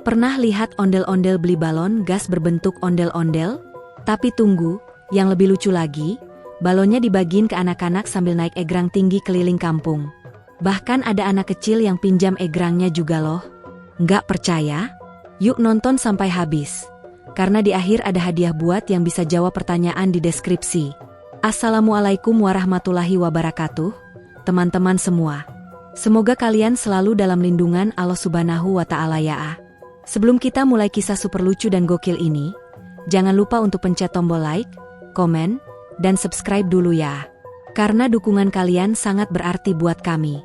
Pernah lihat ondel-ondel beli balon gas berbentuk ondel-ondel? Tapi tunggu, yang lebih lucu lagi, balonnya dibagiin ke anak-anak sambil naik egrang tinggi keliling kampung. Bahkan ada anak kecil yang pinjam egrangnya juga loh. Nggak percaya? Yuk nonton sampai habis. Karena di akhir ada hadiah buat yang bisa jawab pertanyaan di deskripsi. Assalamualaikum warahmatullahi wabarakatuh, teman-teman semua. Semoga kalian selalu dalam lindungan Allah Subhanahu wa Ta'ala ya. Sebelum kita mulai kisah super lucu dan gokil ini, jangan lupa untuk pencet tombol like, komen, dan subscribe dulu ya. Karena dukungan kalian sangat berarti buat kami.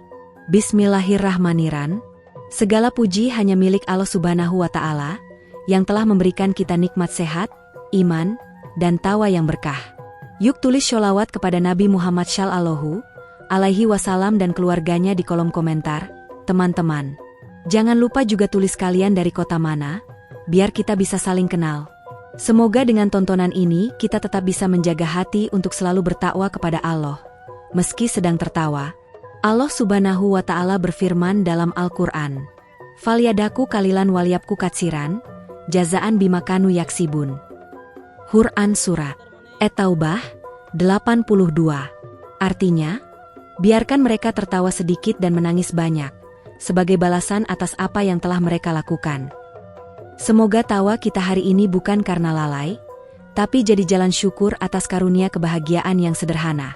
Bismillahirrahmanirrahim. Segala puji hanya milik Allah Subhanahu wa Ta'ala, yang telah memberikan kita nikmat sehat, iman, dan tawa yang berkah. Yuk tulis sholawat kepada Nabi Muhammad Shallallahu Alaihi Wasallam dan keluarganya di kolom komentar, teman-teman. Jangan lupa juga tulis kalian dari kota mana, biar kita bisa saling kenal. Semoga dengan tontonan ini kita tetap bisa menjaga hati untuk selalu bertakwa kepada Allah. Meski sedang tertawa, Allah Subhanahu wa Ta'ala berfirman dalam Al-Quran, "Falyadaku kalilan walyabku katsiran, jazaan bimakanu yaksibun." Quran Surat At-Taubah 82. Artinya, biarkan mereka tertawa sedikit dan menangis banyak, sebagai balasan atas apa yang telah mereka lakukan. Semoga tawa kita hari ini bukan karena lalai, tapi jadi jalan syukur atas karunia kebahagiaan yang sederhana.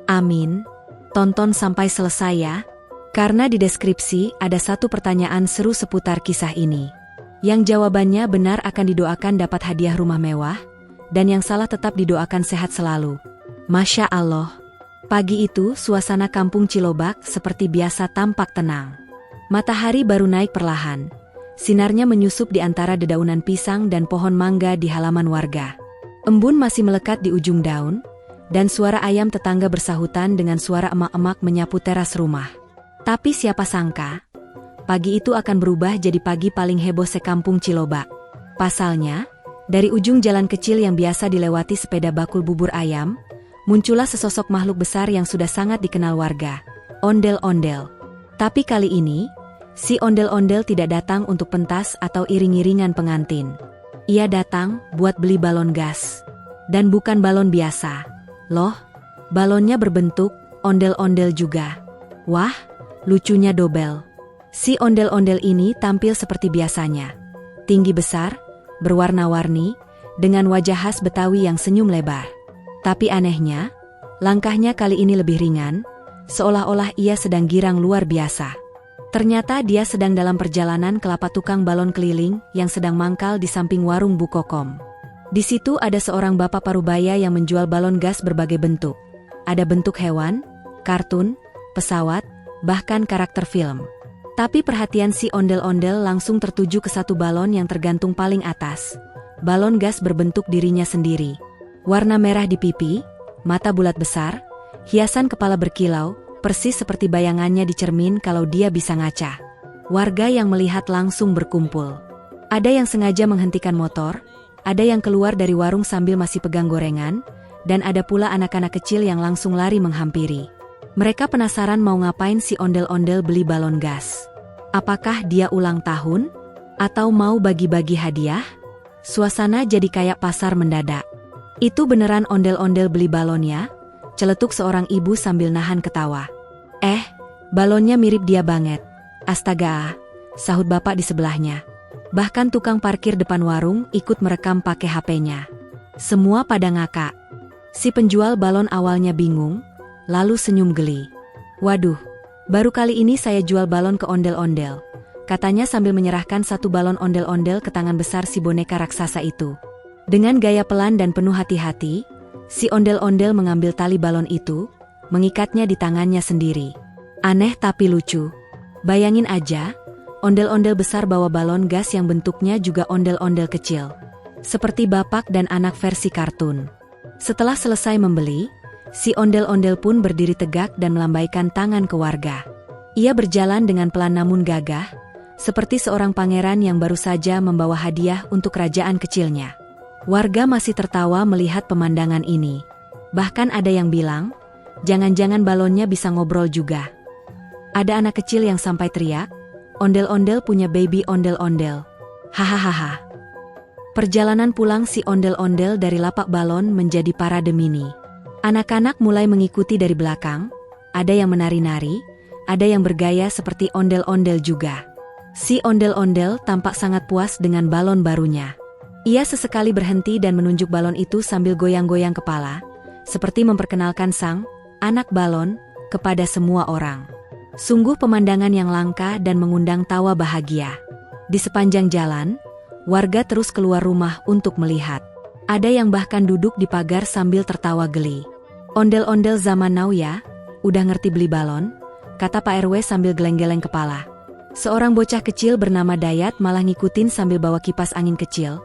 Amin. Tonton sampai selesai ya, karena di deskripsi ada satu pertanyaan seru seputar kisah ini. Yang jawabannya benar akan didoakan dapat hadiah rumah mewah, dan yang salah tetap didoakan sehat selalu. Masya Allah. Pagi itu suasana kampung Cilobak seperti biasa tampak tenang. Matahari baru naik perlahan. Sinarnya menyusup di antara dedaunan pisang dan pohon mangga di halaman warga. Embun masih melekat di ujung daun, dan suara ayam tetangga bersahutan dengan suara emak-emak menyapu teras rumah. Tapi siapa sangka, pagi itu akan berubah jadi pagi paling heboh sekampung Cilobak. Pasalnya, dari ujung jalan kecil yang biasa dilewati sepeda bakul bubur ayam, muncullah sesosok makhluk besar yang sudah sangat dikenal warga, ondel-ondel. Tapi kali ini, si ondel-ondel tidak datang untuk pentas atau iring-iringan pengantin. Ia datang buat beli balon gas. Dan bukan balon biasa. Loh, balonnya berbentuk ondel-ondel juga. Wah, lucunya dobel. Si ondel-ondel ini tampil seperti biasanya. Tinggi besar, berwarna-warni, dengan wajah khas Betawi yang senyum lebar. Tapi anehnya, langkahnya kali ini lebih ringan, seolah-olah ia sedang girang luar biasa. Ternyata dia sedang dalam perjalanan ke lapak tukang balon keliling yang sedang mangkal di samping warung Bu Kokom. Di situ ada seorang bapak parubaya yang menjual balon gas berbagai bentuk. Ada bentuk hewan, kartun, pesawat, bahkan karakter film. Tapi perhatian si ondel-ondel langsung tertuju ke satu balon yang tergantung paling atas. Balon gas berbentuk dirinya sendiri. Warna merah di pipi, mata bulat besar, hiasan kepala berkilau, persis seperti bayangannya di cermin kalau dia bisa ngaca. Warga yang melihat langsung berkumpul. Ada yang sengaja menghentikan motor, ada yang keluar dari warung sambil masih pegang gorengan, dan ada pula anak-anak kecil yang langsung lari menghampiri. Mereka penasaran mau ngapain si ondel-ondel beli balon gas. Apakah dia ulang tahun? Atau mau bagi-bagi hadiah? Suasana jadi kayak pasar mendadak. Itu beneran ondel-ondel beli balon ya? Celetuk seorang ibu sambil nahan ketawa. Balonnya mirip dia banget. Astaga, sahut bapak di sebelahnya. Bahkan tukang parkir depan warung ikut merekam pakai HP-nya. Semua pada ngakak. Si penjual balon awalnya bingung, lalu senyum geli. Waduh, baru kali ini saya jual balon ke ondel-ondel, katanya sambil menyerahkan satu balon ondel-ondel ke tangan besar si boneka raksasa itu. Dengan gaya pelan dan penuh hati-hati, si ondel-ondel mengambil tali balon itu, mengikatnya di tangannya sendiri. Aneh tapi lucu. Bayangin aja, ondel-ondel besar bawa balon gas yang bentuknya juga ondel-ondel kecil. Seperti bapak dan anak versi kartun. Setelah selesai membeli, si ondel-ondel pun berdiri tegak dan melambaikan tangan ke warga. Ia berjalan dengan pelan namun gagah, seperti seorang pangeran yang baru saja membawa hadiah untuk kerajaan kecilnya. Warga masih tertawa melihat pemandangan ini. Bahkan ada yang bilang, jangan-jangan balonnya bisa ngobrol juga. Ada anak kecil yang sampai teriak, ondel-ondel punya baby ondel-ondel. Hahaha. Perjalanan pulang si ondel-ondel dari lapak balon menjadi parade mini. Anak-anak mulai mengikuti dari belakang, ada yang menari-nari, ada yang bergaya seperti ondel-ondel juga. Si ondel-ondel tampak sangat puas dengan balon barunya. Ia sesekali berhenti dan menunjuk balon itu sambil goyang-goyang kepala, seperti memperkenalkan sang anak balon kepada semua orang. Sungguh pemandangan yang langka dan mengundang tawa bahagia. Di sepanjang jalan, warga terus keluar rumah untuk melihat. Ada yang bahkan duduk di pagar sambil tertawa geli. Ondel-ondel zaman now ya, udah ngerti beli balon? Kata Pak RW sambil geleng-geleng kepala. Seorang bocah kecil bernama Dayat malah ngikutin sambil bawa kipas angin kecil.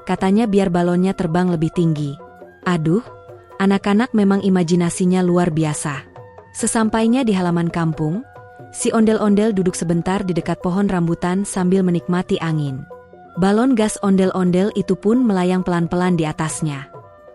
Katanya biar balonnya terbang lebih tinggi. Aduh, anak-anak memang imajinasinya luar biasa. Sesampainya di halaman kampung, si ondel-ondel duduk sebentar di dekat pohon rambutan sambil menikmati angin. Balon gas ondel-ondel itu pun melayang pelan-pelan di atasnya.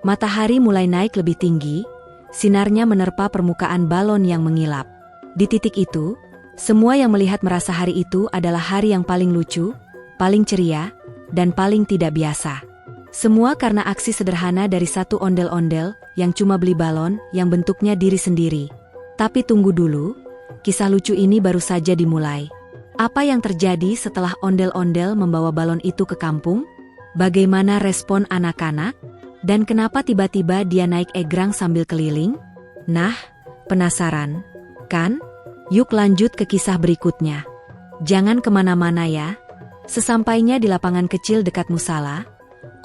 Matahari mulai naik lebih tinggi, sinarnya menerpa permukaan balon yang mengilap. Di titik itu, semua yang melihat merasa hari itu adalah hari yang paling lucu, paling ceria, dan paling tidak biasa. Semua karena aksi sederhana dari satu ondel-ondel yang cuma beli balon yang bentuknya diri sendiri. Tapi tunggu dulu, kisah lucu ini baru saja dimulai. Apa yang terjadi setelah ondel-ondel membawa balon itu ke kampung? Bagaimana respon anak-anak? Dan kenapa tiba-tiba dia naik egrang sambil keliling? Nah, penasaran, kan? Yuk lanjut ke kisah berikutnya. Jangan kemana-mana ya. Sesampainya di lapangan kecil dekat musala,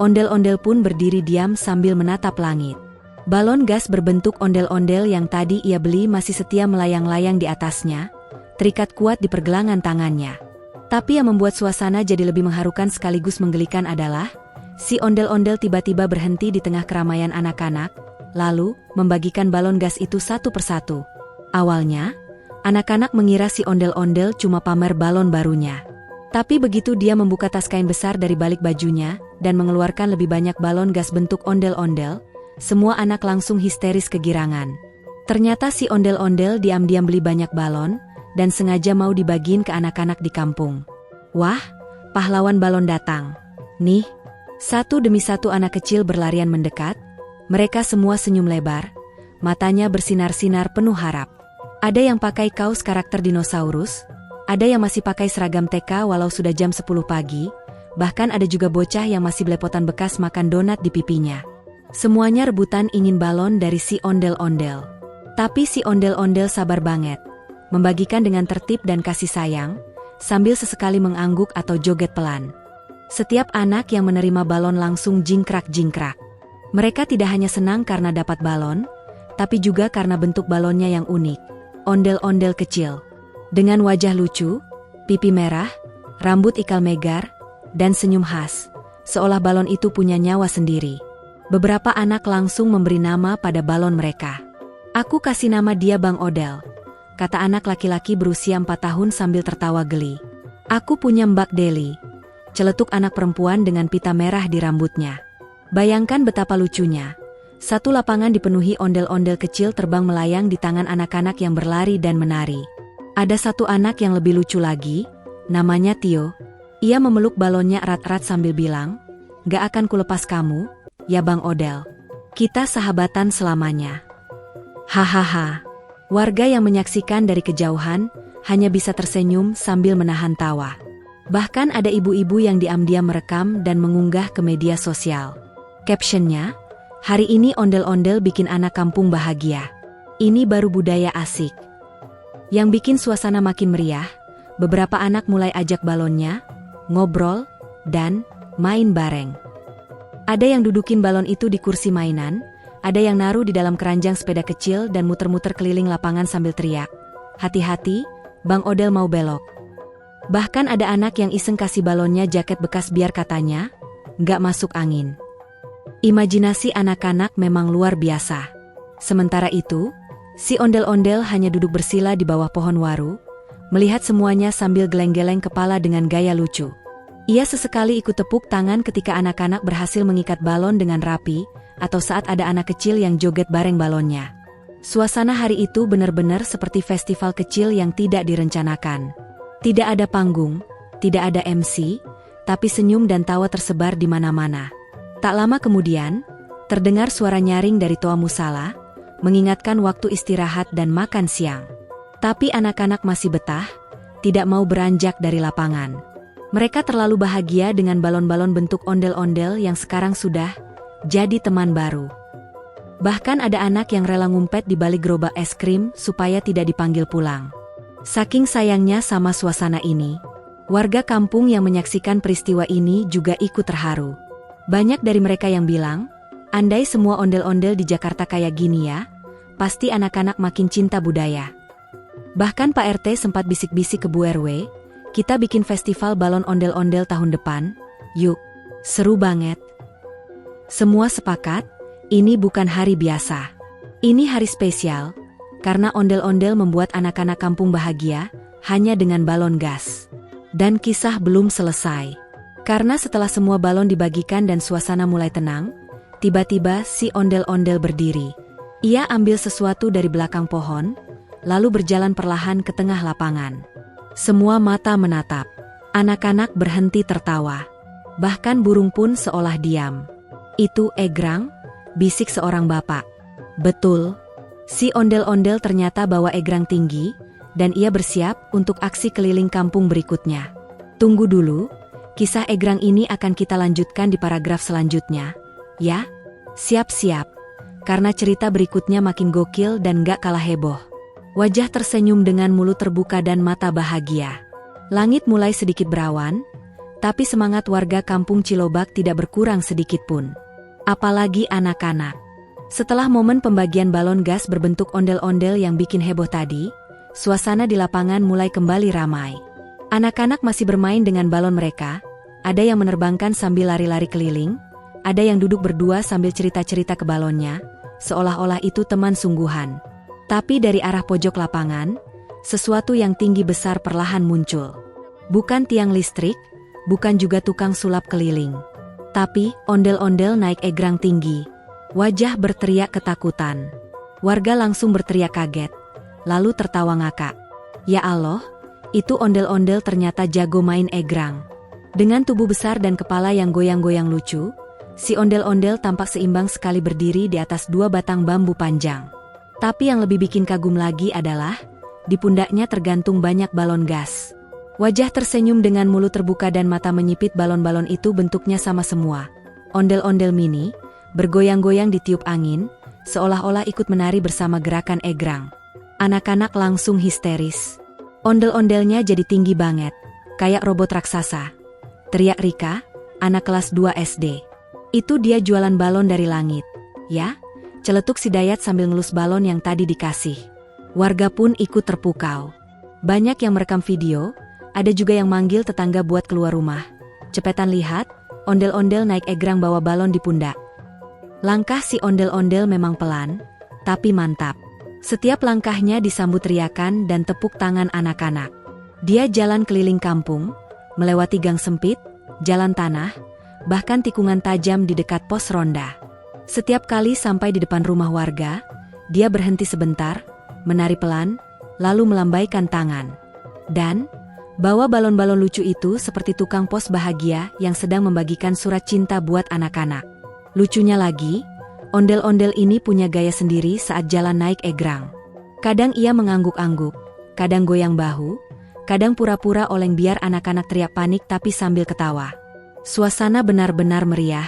ondel-ondel pun berdiri diam sambil menatap langit. Balon gas berbentuk ondel-ondel yang tadi ia beli masih setia melayang-layang di atasnya, terikat kuat di pergelangan tangannya. Tapi yang membuat suasana jadi lebih mengharukan sekaligus menggelikan adalah, si ondel-ondel tiba-tiba berhenti di tengah keramaian anak-anak, lalu membagikan balon gas itu satu persatu. Awalnya, anak-anak mengira si ondel-ondel cuma pamer balon barunya. Tapi begitu dia membuka tas kain besar dari balik bajunya dan mengeluarkan lebih banyak balon gas bentuk ondel-ondel, semua anak langsung histeris kegirangan. Ternyata si ondel-ondel diam-diam beli banyak balon, dan sengaja mau dibagiin ke anak-anak di kampung. Wah, pahlawan balon datang. Nih, satu demi satu anak kecil berlarian mendekat, mereka semua senyum lebar, matanya bersinar-sinar penuh harap. Ada yang pakai kaos karakter dinosaurus, ada yang masih pakai seragam TK walau sudah jam 10 pagi, bahkan ada juga bocah yang masih belepotan bekas makan donat di pipinya. Semuanya rebutan ingin balon dari si ondel-ondel. Tapi si ondel-ondel sabar banget, membagikan dengan tertib dan kasih sayang, sambil sesekali mengangguk atau joget pelan. Setiap anak yang menerima balon langsung jingkrak-jingkrak. Mereka tidak hanya senang karena dapat balon, tapi juga karena bentuk balonnya yang unik. Ondel-ondel kecil, dengan wajah lucu, pipi merah, rambut ikal megar, dan senyum khas, seolah balon itu punya nyawa sendiri. Beberapa anak langsung memberi nama pada balon mereka. Aku kasih nama dia Bang Odel, kata anak laki-laki berusia 4 tahun sambil tertawa geli. Aku punya Mbak Deli, celetuk anak perempuan dengan pita merah di rambutnya. Bayangkan betapa lucunya. Satu lapangan dipenuhi ondel-ondel kecil terbang melayang di tangan anak-anak yang berlari dan menari. Ada satu anak yang lebih lucu lagi, namanya Tio. Ia memeluk balonnya erat-erat sambil bilang, "Gak akan kulepas kamu, ya Bang Odel. Kita sahabatan selamanya." Hahaha. Warga yang menyaksikan dari kejauhan hanya bisa tersenyum sambil menahan tawa. Bahkan ada ibu-ibu yang diam-diam merekam dan mengunggah ke media sosial. Captionnya, "Hari ini ondel-ondel bikin anak kampung bahagia. Ini baru budaya asik." Yang bikin suasana makin meriah, beberapa anak mulai ajak balonnya, ngobrol, dan main bareng. Ada yang dudukin balon itu di kursi mainan, ada yang naruh di dalam keranjang sepeda kecil dan muter-muter keliling lapangan sambil teriak, "Hati-hati, Bang Odel mau belok." Bahkan ada anak yang iseng kasih balonnya jaket bekas biar katanya, "Nggak masuk angin." Imajinasi anak-anak memang luar biasa. Sementara itu, si ondel-ondel hanya duduk bersila di bawah pohon waru, melihat semuanya sambil geleng-geleng kepala dengan gaya lucu. Ia sesekali ikut tepuk tangan ketika anak-anak berhasil mengikat balon dengan rapi, atau saat ada anak kecil yang joget bareng balonnya. Suasana hari itu benar-benar seperti festival kecil yang tidak direncanakan. Tidak ada panggung, tidak ada MC, tapi senyum dan tawa tersebar di mana-mana. Tak lama kemudian, terdengar suara nyaring dari Toa Musala, mengingatkan waktu istirahat dan makan siang. Tapi anak-anak masih betah, tidak mau beranjak dari lapangan. Mereka terlalu bahagia dengan balon-balon bentuk ondel-ondel yang sekarang sudah jadi teman baru. Bahkan ada anak yang rela ngumpet di balik gerobak es krim supaya tidak dipanggil pulang. Saking sayangnya sama suasana ini, warga kampung yang menyaksikan peristiwa ini juga ikut terharu. Banyak dari mereka yang bilang, andai semua ondel-ondel di Jakarta kayak gini ya, pasti anak-anak makin cinta budaya. Bahkan Pak RT sempat bisik-bisik ke Bu RW, kita bikin festival balon ondel-ondel tahun depan, yuk, seru banget. Semua sepakat, ini bukan hari biasa. Ini hari spesial, karena ondel-ondel membuat anak-anak kampung bahagia, hanya dengan balon gas. Dan kisah belum selesai. Karena setelah semua balon dibagikan dan suasana mulai tenang, tiba-tiba si ondel-ondel berdiri. Ia ambil sesuatu dari belakang pohon, lalu berjalan perlahan ke tengah lapangan. Semua mata menatap. Anak-anak berhenti tertawa. Bahkan burung pun seolah diam. Itu egrang? Bisik seorang bapak. Betul. Si ondel-ondel ternyata bawa egrang tinggi, dan ia bersiap untuk aksi keliling kampung berikutnya. Tunggu dulu, kisah egrang ini akan kita lanjutkan di paragraf selanjutnya. Ya? Siap-siap. Karena cerita berikutnya makin gokil dan gak kalah heboh. Wajah tersenyum dengan mulut terbuka dan mata bahagia. Langit mulai sedikit berawan, tapi semangat warga kampung Cilobak tidak berkurang sedikit pun. Apalagi anak-anak. Setelah momen pembagian balon gas berbentuk ondel-ondel yang bikin heboh tadi, suasana di lapangan mulai kembali ramai. Anak-anak masih bermain dengan balon mereka, ada yang menerbangkan sambil lari-lari keliling, ada yang duduk berdua sambil cerita-cerita ke balonnya, seolah-olah itu teman sungguhan. Tapi dari arah pojok lapangan, sesuatu yang tinggi besar perlahan muncul. Bukan tiang listrik, bukan juga tukang sulap keliling. Tapi, ondel-ondel naik egrang tinggi. Wajah berteriak ketakutan. Warga langsung berteriak kaget, lalu tertawa ngakak. Ya Allah, itu ondel-ondel ternyata jago main egrang. Dengan tubuh besar dan kepala yang goyang-goyang lucu, si ondel-ondel tampak seimbang sekali berdiri di atas dua batang bambu panjang. Tapi yang lebih bikin kagum lagi adalah, di pundaknya tergantung banyak balon gas. Wajah tersenyum dengan mulut terbuka dan mata menyipit. Balon-balon itu bentuknya sama semua. Ondel-ondel mini, bergoyang-goyang ditiup angin, seolah-olah ikut menari bersama gerakan egrang. Anak-anak langsung histeris. Ondel-ondelnya jadi tinggi banget, kayak robot raksasa. Teriak Rika, anak kelas 2 SD. Itu dia jualan balon dari langit. Ya? Celetuk si Dayat sambil ngelus balon yang tadi dikasih. Warga pun ikut terpukau. Banyak yang merekam video, ada juga yang manggil tetangga buat keluar rumah. Cepetan lihat, ondel-ondel naik egrang bawa balon di pundak. Langkah si ondel-ondel memang pelan, tapi mantap. Setiap langkahnya disambut riakan dan tepuk tangan anak-anak. Dia jalan keliling kampung, melewati gang sempit, jalan tanah, bahkan tikungan tajam di dekat pos ronda. Setiap kali sampai di depan rumah warga, dia berhenti sebentar, menari pelan, lalu melambaikan tangan. Dan bawa balon-balon lucu itu seperti tukang pos bahagia yang sedang membagikan surat cinta buat anak-anak. Lucunya lagi, ondel-ondel ini punya gaya sendiri saat jalan naik egrang. Kadang ia mengangguk-angguk, kadang goyang bahu, kadang pura-pura oleng biar anak-anak teriak panik tapi sambil ketawa. Suasana benar-benar meriah.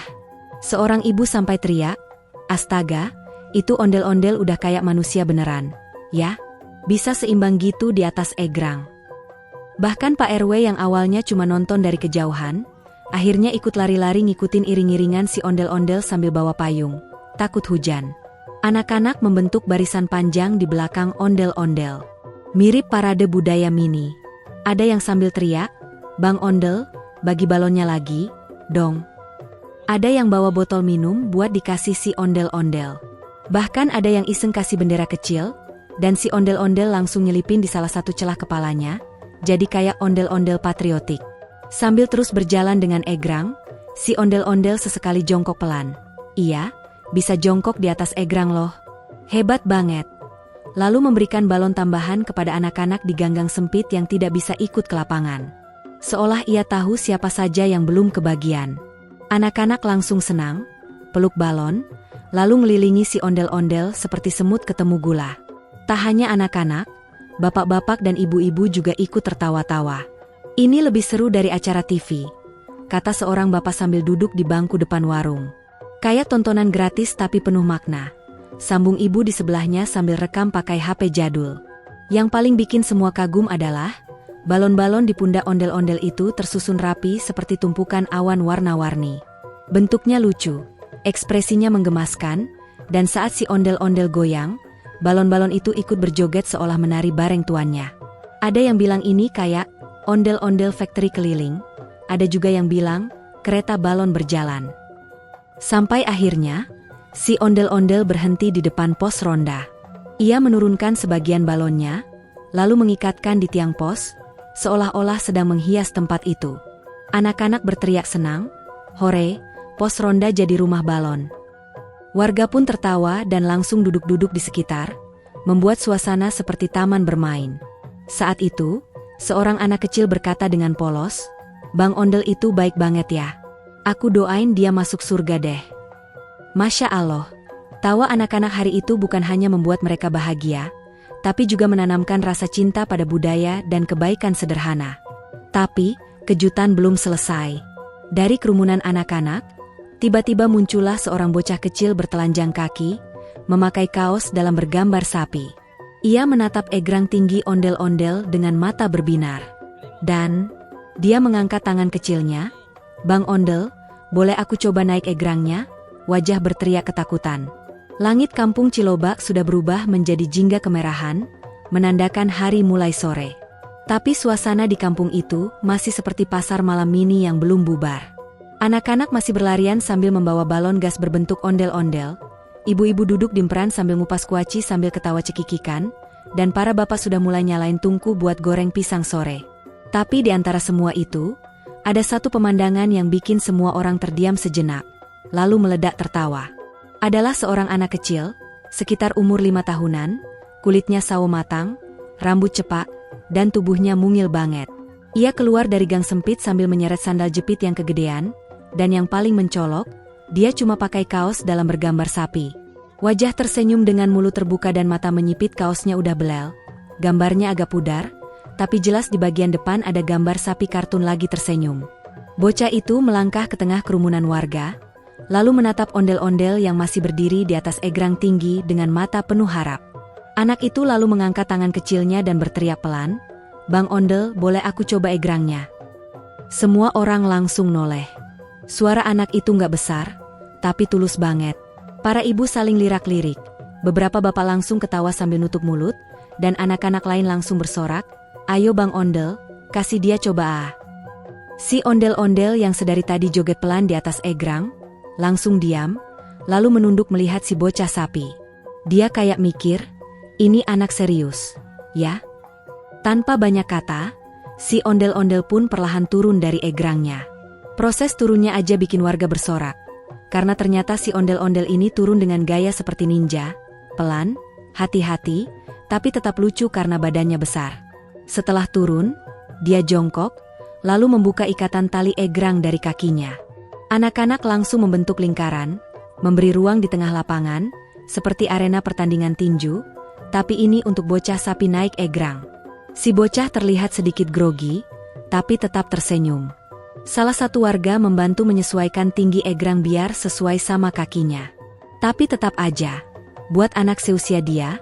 Seorang ibu sampai teriak, "Astaga, itu ondel-ondel udah kayak manusia beneran. Ya, bisa seimbang gitu di atas egrang." Bahkan Pak RW yang awalnya cuma nonton dari kejauhan, akhirnya ikut lari-lari ngikutin iring-iringan si ondel-ondel sambil bawa payung, takut hujan. Anak-anak membentuk barisan panjang di belakang ondel-ondel. Mirip parade budaya mini. Ada yang sambil teriak, "Bang Ondel, bagi balonnya lagi, dong." Ada yang bawa botol minum buat dikasih si ondel-ondel. Bahkan ada yang iseng kasih bendera kecil, dan si ondel-ondel langsung nyelipin di salah satu celah kepalanya, jadi kayak ondel-ondel patriotik. Sambil terus berjalan dengan egrang, si ondel-ondel sesekali jongkok pelan. Iya, bisa jongkok di atas egrang loh. Hebat banget. Lalu memberikan balon tambahan kepada anak-anak di ganggang sempit yang tidak bisa ikut ke lapangan. seolah ia tahu siapa saja yang belum kebagian. Anak-anak langsung senang, peluk balon, lalu ngelilingi si ondel-ondel seperti semut ketemu gula. Tak hanya anak-anak, bapak-bapak dan ibu-ibu juga ikut tertawa-tawa. Ini lebih seru dari acara TV, kata seorang bapak sambil duduk di bangku depan warung. Kayak tontonan gratis tapi penuh makna, sambung ibu di sebelahnya sambil rekam pakai HP jadul. Yang paling bikin semua kagum adalah balon-balon di pundak ondel-ondel itu tersusun rapi seperti tumpukan awan warna-warni. Bentuknya lucu, ekspresinya menggemaskan, dan saat si ondel-ondel goyang, balon-balon itu ikut berjoget seolah menari bareng tuannya. Ada yang bilang ini kayak ondel-ondel factory keliling, ada juga yang bilang kereta balon berjalan. Sampai akhirnya, si ondel-ondel berhenti di depan pos ronda. Ia menurunkan sebagian balonnya, lalu mengikatkan di tiang pos, seolah-olah sedang menghias tempat itu. Anak-anak berteriak senang, "Hore, pos ronda jadi rumah balon." Warga pun tertawa dan langsung duduk-duduk di sekitar, membuat suasana seperti taman bermain. Saat itu, seorang anak kecil berkata dengan polos, "Bang Ondel itu baik banget ya. Aku doain dia masuk surga deh." Masya Allah, tawa anak-anak hari itu bukan hanya membuat mereka bahagia, tapi juga menanamkan rasa cinta pada budaya dan kebaikan sederhana. Tapi, kejutan belum selesai. Dari kerumunan anak-anak, tiba-tiba muncullah seorang bocah kecil bertelanjang kaki, memakai kaos dalam bergambar sapi. Ia menatap egrang tinggi ondel-ondel dengan mata berbinar. Dan, dia mengangkat tangan kecilnya, "Bang Ondel, boleh aku coba naik egrangnya?" Wajah berteriak ketakutan. Langit kampung Cilobak sudah berubah menjadi jingga kemerahan, menandakan hari mulai sore. Tapi suasana di kampung itu masih seperti pasar malam mini yang belum bubar. Anak-anak masih berlarian sambil membawa balon gas berbentuk ondel-ondel, ibu-ibu duduk di emperan sambil ngupas kuaci sambil ketawa cekikikan, dan para bapak sudah mulai nyalain tungku buat goreng pisang sore. Tapi di antara semua itu, ada satu pemandangan yang bikin semua orang terdiam sejenak, lalu meledak tertawa. Adalah seorang anak kecil, sekitar umur 5 tahunan, kulitnya sawo matang, rambut cepak, dan tubuhnya mungil banget. Ia keluar dari gang sempit sambil menyeret sandal jepit yang kegedean, dan yang paling mencolok, dia cuma pakai kaos dalam bergambar sapi. Wajah tersenyum dengan mulut terbuka dan mata menyipit, kaosnya udah belel, gambarnya agak pudar, tapi jelas di bagian depan ada gambar sapi kartun lagi tersenyum. Bocah itu melangkah ke tengah kerumunan warga, lalu menatap ondel-ondel yang masih berdiri di atas egrang tinggi dengan mata penuh harap. Anak itu lalu mengangkat tangan kecilnya dan berteriak pelan, "Bang Ondel, boleh aku coba egrangnya?" Semua orang langsung noleh. Suara anak itu nggak besar, tapi tulus banget. Para ibu saling lirak-lirik. Beberapa bapak langsung ketawa sambil nutup mulut, dan anak-anak lain langsung bersorak, "Ayo Bang Ondel, kasih dia coba ah." Si ondel-ondel yang sedari tadi joget pelan di atas egrang, langsung diam, lalu menunduk melihat si bocah sapi. Dia kayak mikir, ini anak serius, ya? Tanpa banyak kata, si ondel-ondel pun perlahan turun dari egrangnya. Proses turunnya aja bikin warga bersorak, karena ternyata si ondel-ondel ini turun dengan gaya seperti ninja, pelan, hati-hati, tapi tetap lucu karena badannya besar. Setelah turun, dia jongkok, lalu membuka ikatan tali egrang dari kakinya. Anak-anak langsung membentuk lingkaran, memberi ruang di tengah lapangan, seperti arena pertandingan tinju, tapi ini untuk bocah sapi naik egrang. Si bocah terlihat sedikit grogi, tapi tetap tersenyum. Salah satu warga membantu menyesuaikan tinggi egrang biar sesuai sama kakinya. Tapi tetap aja, buat anak seusia dia,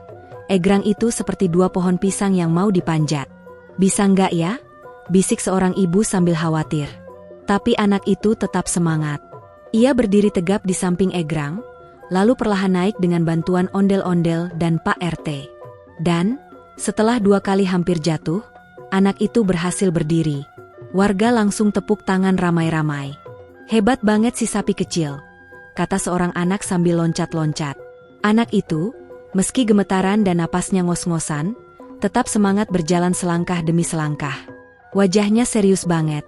egrang itu seperti 2 pohon pisang yang mau dipanjat. "Bisa nggak ya?" bisik seorang ibu sambil khawatir. Tapi anak itu tetap semangat. Ia berdiri tegap di samping egrang, lalu perlahan naik dengan bantuan ondel-ondel dan Pak RT. Dan, setelah 2 kali hampir jatuh, anak itu berhasil berdiri. Warga langsung tepuk tangan ramai-ramai. "Hebat banget si sapi kecil," kata seorang anak sambil loncat-loncat. Anak itu, meski gemetaran dan napasnya ngos-ngosan, tetap semangat berjalan selangkah demi selangkah. Wajahnya serius banget,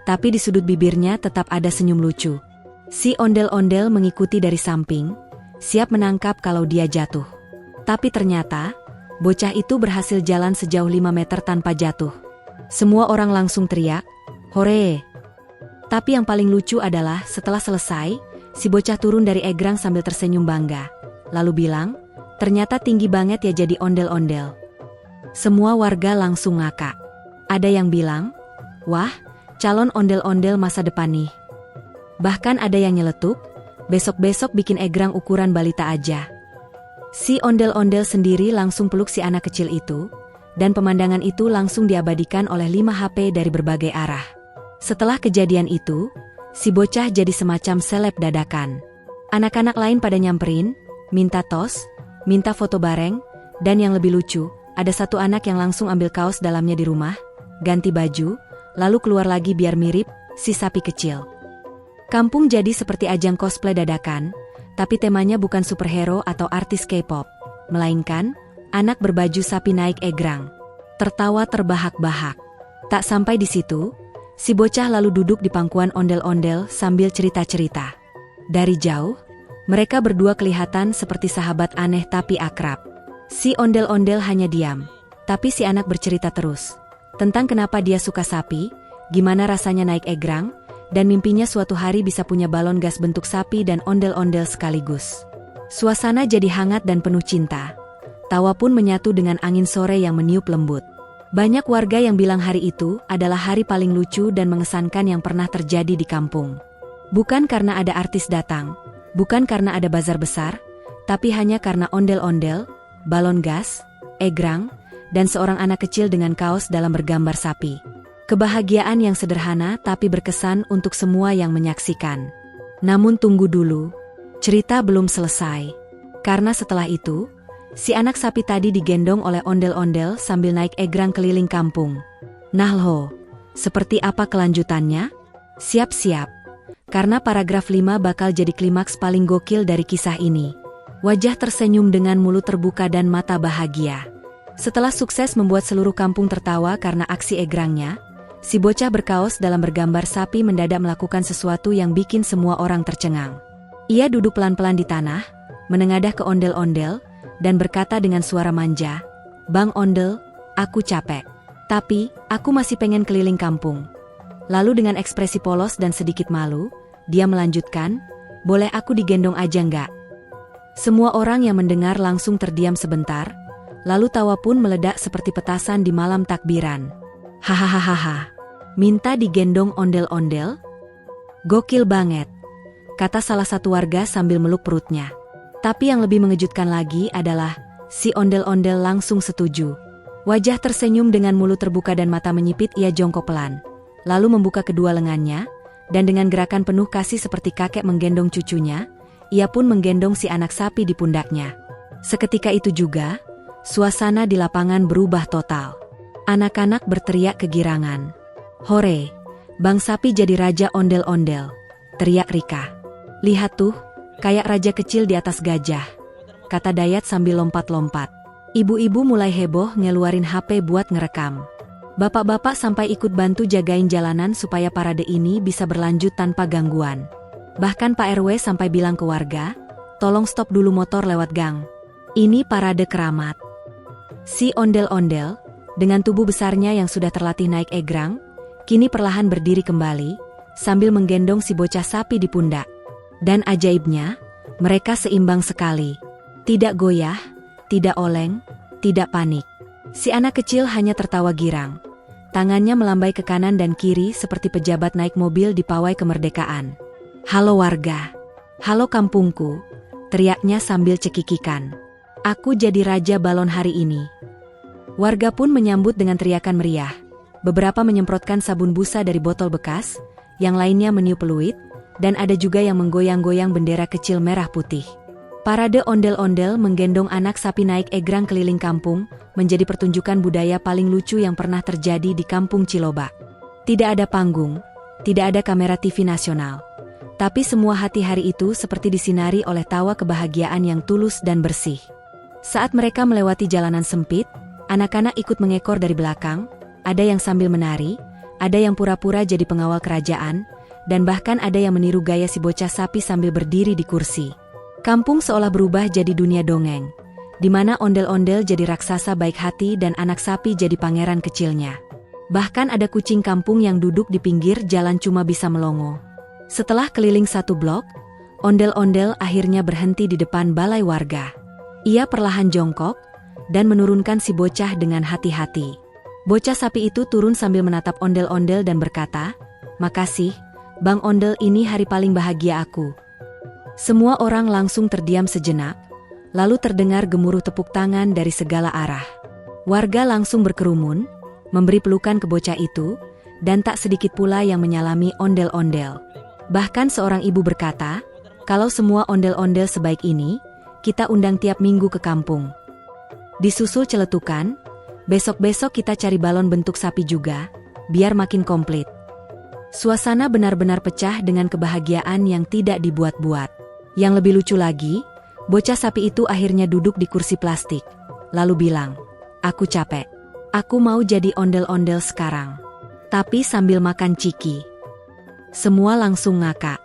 tapi di sudut bibirnya tetap ada senyum lucu. Si ondel-ondel mengikuti dari samping, siap menangkap kalau dia jatuh. Tapi ternyata, bocah itu berhasil jalan sejauh 5 meter tanpa jatuh. Semua orang langsung teriak, Hore! Tapi yang paling lucu adalah setelah selesai, si bocah turun dari egrang sambil tersenyum bangga. Lalu bilang, ternyata tinggi banget ya jadi ondel-ondel. Semua warga langsung ngakak. Ada yang bilang, wah, calon ondel-ondel masa depan nih. Bahkan ada yang nyeletuk, besok-besok bikin egrang ukuran balita aja. Si ondel-ondel sendiri langsung peluk si anak kecil itu, dan pemandangan itu langsung diabadikan oleh 5 HP dari berbagai arah. Setelah kejadian itu, si bocah jadi semacam seleb dadakan. Anak-anak lain pada nyamperin, minta tos, minta foto bareng, dan yang lebih lucu, ada satu anak yang langsung ambil kaos dalamnya di rumah, ganti baju, lalu keluar lagi biar mirip si sapi kecil. Kampung jadi seperti ajang cosplay dadakan, tapi temanya bukan superhero atau artis K-pop, melainkan anak berbaju sapi naik egrang. Tertawa terbahak-bahak. Tak sampai di situ, si bocah lalu duduk di pangkuan ondel-ondel sambil cerita-cerita. Dari jauh, mereka berdua kelihatan seperti sahabat aneh tapi akrab. Si ondel-ondel hanya diam, tapi si anak bercerita terus. Tentang kenapa dia suka sapi, gimana rasanya naik egrang, dan mimpinya suatu hari bisa punya balon gas bentuk sapi dan ondel-ondel sekaligus. Suasana jadi hangat dan penuh cinta. Tawa pun menyatu dengan angin sore yang meniup lembut. Banyak warga yang bilang hari itu adalah hari paling lucu dan mengesankan yang pernah terjadi di kampung. Bukan karena ada artis datang, bukan karena ada bazar besar, tapi hanya karena ondel-ondel, balon gas, egrang, dan seorang anak kecil dengan kaos dalam bergambar sapi. Kebahagiaan yang sederhana tapi berkesan untuk semua yang menyaksikan. Namun tunggu dulu, cerita belum selesai. Karena setelah itu, si anak sapi tadi digendong oleh ondel-ondel sambil naik egrang keliling kampung. Nah loh, seperti apa kelanjutannya? Siap-siap. Karena paragraf 5 bakal jadi klimaks paling gokil dari kisah ini. Wajah tersenyum dengan mulut terbuka dan mata bahagia. Setelah sukses membuat seluruh kampung tertawa karena aksi egrangnya, si bocah berkaos dalam bergambar sapi mendadak melakukan sesuatu yang bikin semua orang tercengang. Ia duduk pelan-pelan di tanah, menengadah ke ondel-ondel, dan berkata dengan suara manja, "Bang Ondel, aku capek. Tapi, aku masih pengen keliling kampung." Lalu dengan ekspresi polos dan sedikit malu, dia melanjutkan, "Boleh aku digendong aja nggak?" Semua orang yang mendengar langsung terdiam sebentar, lalu tawa pun meledak seperti petasan di malam takbiran. "Hahaha, minta digendong ondel-ondel? Gokil banget," kata salah satu warga sambil meluk perutnya. Tapi yang lebih mengejutkan lagi adalah, si ondel-ondel langsung setuju. Wajah tersenyum dengan mulut terbuka dan mata menyipit, ia jongkok pelan. Lalu membuka kedua lengannya, dan dengan gerakan penuh kasih seperti kakek menggendong cucunya, ia pun menggendong si anak sapi di pundaknya. Seketika itu juga, suasana di lapangan berubah total. Anak-anak berteriak kegirangan. "Hore, Bang Sapi jadi raja ondel-ondel," teriak Rika. "Lihat tuh, kayak raja kecil di atas gajah," kata Dayat sambil lompat-lompat. Ibu-ibu mulai heboh ngeluarin HP buat ngerekam. Bapak-bapak sampai ikut bantu jagain jalanan supaya parade ini bisa berlanjut tanpa gangguan. Bahkan Pak RW sampai bilang ke warga, "Tolong stop dulu motor lewat gang. Ini parade keramat." Si ondel-ondel, dengan tubuh besarnya yang sudah terlatih naik egrang, kini perlahan berdiri kembali, sambil menggendong si bocah sapi di pundak. Dan ajaibnya, mereka seimbang sekali. Tidak goyah, tidak oleng, tidak panik. Si anak kecil hanya tertawa girang. Tangannya melambai ke kanan dan kiri seperti pejabat naik mobil di pawai kemerdekaan. "Halo warga. Halo kampungku," teriaknya sambil cekikikan. "Aku jadi raja balon hari ini." Warga pun menyambut dengan teriakan meriah. Beberapa menyemprotkan sabun busa dari botol bekas, yang lainnya meniup peluit, dan ada juga yang menggoyang-goyang bendera kecil merah putih. Parade ondel-ondel menggendong anak sapi naik egrang keliling kampung menjadi pertunjukan budaya paling lucu yang pernah terjadi di kampung Cilobak. Tidak ada panggung, tidak ada kamera TV nasional. Tapi semua hati hari itu seperti disinari oleh tawa kebahagiaan yang tulus dan bersih. Saat mereka melewati jalanan sempit, anak-anak ikut mengekor dari belakang, ada yang sambil menari, ada yang pura-pura jadi pengawal kerajaan, dan bahkan ada yang meniru gaya si bocah sapi sambil berdiri di kursi. Kampung seolah berubah jadi dunia dongeng, di mana ondel-ondel jadi raksasa baik hati dan anak sapi jadi pangeran kecilnya. Bahkan ada kucing kampung yang duduk di pinggir jalan cuma bisa melongo. Setelah keliling 1 blok, ondel-ondel akhirnya berhenti di depan balai warga. Ia perlahan jongkok dan menurunkan si bocah dengan hati-hati. Bocah sapi itu turun sambil menatap ondel-ondel dan berkata, "Makasih, Bang Ondel, ini hari paling bahagia aku." Semua orang langsung terdiam sejenak, lalu terdengar gemuruh tepuk tangan dari segala arah. Warga langsung berkerumun, memberi pelukan ke bocah itu, dan tak sedikit pula yang menyalami ondel-ondel. Bahkan seorang ibu berkata, "Kalau semua ondel-ondel sebaik ini, kita undang tiap minggu ke kampung." Disusul celetukan, "Besok-besok kita cari balon bentuk sapi juga, biar makin komplit." Suasana benar-benar pecah dengan kebahagiaan yang tidak dibuat-buat. Yang lebih lucu lagi, bocah sapi itu akhirnya duduk di kursi plastik, lalu bilang, "Aku capek. Aku mau jadi ondel-ondel sekarang." Tapi sambil makan ciki. Semua langsung ngakak.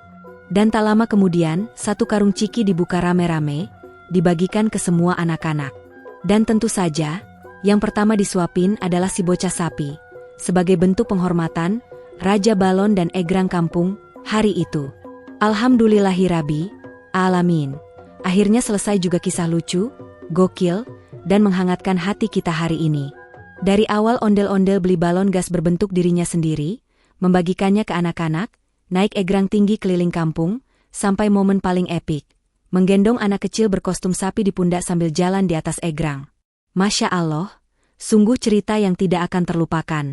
Dan tak lama kemudian, 1 karung ciki dibuka rame-rame, dibagikan ke semua anak-anak. Dan tentu saja, yang pertama disuapin adalah si bocah sapi, sebagai bentuk penghormatan, Raja Balon dan Egrang kampung, hari itu. Alhamdulillahirabbi alamin. Akhirnya selesai juga kisah lucu, gokil, dan menghangatkan hati kita hari ini. Dari awal ondel-ondel beli balon gas berbentuk dirinya sendiri, membagikannya ke anak-anak, naik egrang tinggi keliling kampung, sampai momen paling epik, menggendong anak kecil berkostum sapi di pundak sambil jalan di atas egrang. Masya Allah, sungguh cerita yang tidak akan terlupakan.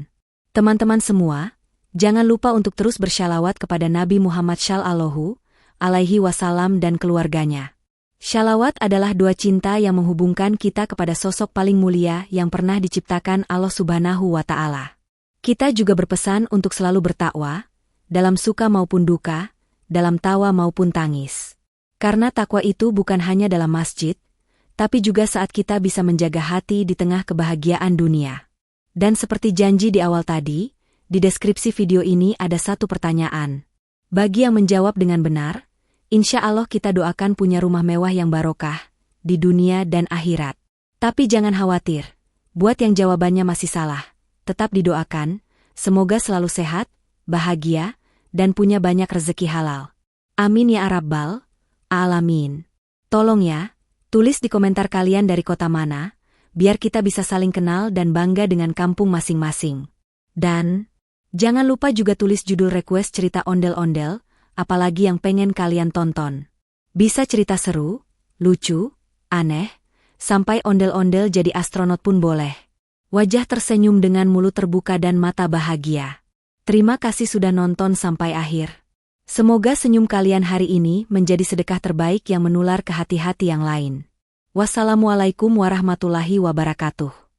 Teman-teman semua, jangan lupa untuk terus bersyalawat kepada Nabi Muhammad Shallallahu Alaihi Wasallam dan keluarganya. Syalawat adalah doa cinta yang menghubungkan kita kepada sosok paling mulia yang pernah diciptakan Allah Subhanahu wa Ta'ala. Kita juga berpesan untuk selalu bertakwa, dalam suka maupun duka, dalam tawa maupun tangis. Karena takwa itu bukan hanya dalam masjid, tapi juga saat kita bisa menjaga hati di tengah kebahagiaan dunia. Dan seperti janji di awal tadi, di deskripsi video ini ada 1 pertanyaan. Bagi yang menjawab dengan benar, insya Allah kita doakan punya rumah mewah yang barokah, di dunia dan akhirat. Tapi jangan khawatir, buat yang jawabannya masih salah, tetap didoakan, semoga selalu sehat, bahagia, dan punya banyak rezeki halal. Amin ya Rabbal Alamin. Tolong ya, tulis di komentar kalian dari kota mana, biar kita bisa saling kenal dan bangga dengan kampung masing-masing. Dan, jangan lupa juga tulis judul request cerita ondel-ondel, apalagi yang pengen kalian tonton. Bisa cerita seru, lucu, aneh, sampai ondel-ondel jadi astronot pun boleh. Wajah tersenyum dengan mulut terbuka dan mata bahagia. Terima kasih sudah nonton sampai akhir. Semoga senyum kalian hari ini menjadi sedekah terbaik yang menular ke hati-hati yang lain. Wassalamualaikum warahmatullahi wabarakatuh.